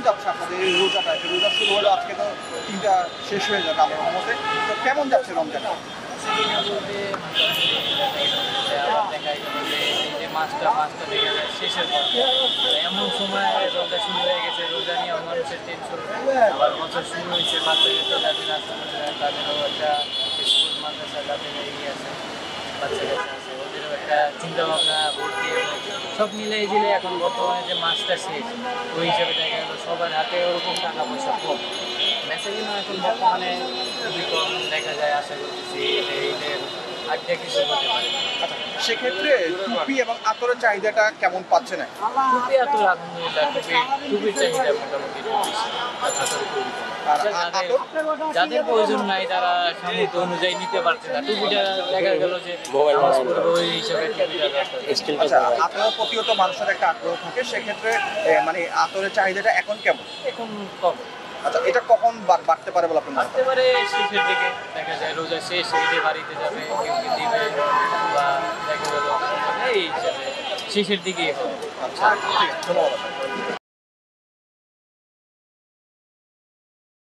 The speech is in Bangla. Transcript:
যাচ্ছে আপনাদের এই রোজাটা? রোজা শুরু হলো, আজকে তো 3টা শেষ হয়ে যাবে আল্লাহর রহমতে। তো কেমন যাচ্ছে রমজানটা? সেদিনে বলতে আবার দেখা গেল যে এই যে মাছটা দেখা যায় শেষের পর এমন সময় রোজা শুরু হয়ে গেছে, রোজা নিয়ে মানুষের টেনশন। আবার বছর শুরু হয়েছে, বাচ্চাদের যাদের রাস্তা তাদেরও একটা স্কুল মাদ্রাসা যাদের এগিয়ে আছে, বাচ্চা কাচ্চা আছে, ওদেরও একটা চিন্তা ভাবনা ভর্তি এবং সব মিলে জিলে এখন বর্তমানে যে মাছটা শেষ, ওই হিসাবে দেখা গেল সবার হাতে ওরকম টাকা পয়সা কম। মেসেজিংও এখন বর্তমানে খুবই কম দেখা যায়। আশা করতেছি ঈদের আগে কিছু হতে পারে। আচ্ছা, সেক্ষেত্রে টুপি এবং আতরের চাহিদাটা কেমন পাচ্ছেন? টুপি এত আলহামদুলিল্লাহ টুপির চাহিদা মোটামুটি একটু বেশি। আতরের খুবই কম। আর যাদের আতর? যাদের প্রয়োজন নাই তারা সামর্থ্য অনুযায়ী নিতে পারছে না। টুপিটা দেখা গেল যে নামাজ পড়বে ওই হিসাবে টুপিটা দরকার। আচ্ছা, আতরের প্রতিও তো মানুষের একটা আগ্রহ থাকে, সেক্ষেত্রে মানে আতরের চাহিদাটা এখন কেমন? এখন কম। আচ্ছা, এটা কখন বাড়তে পারে বলে আপনার মনে হয়? আসতে পারে শেষের দিকে, দেখা যায় রোজা শেষ, ঈদে বাড়িতে যাবে, কেউ দিবে বা দেখা গেল এই হিসাবে শেষের দিকেই হবে। আচ্ছা, ঠিক আছে, ধন্যবাদ।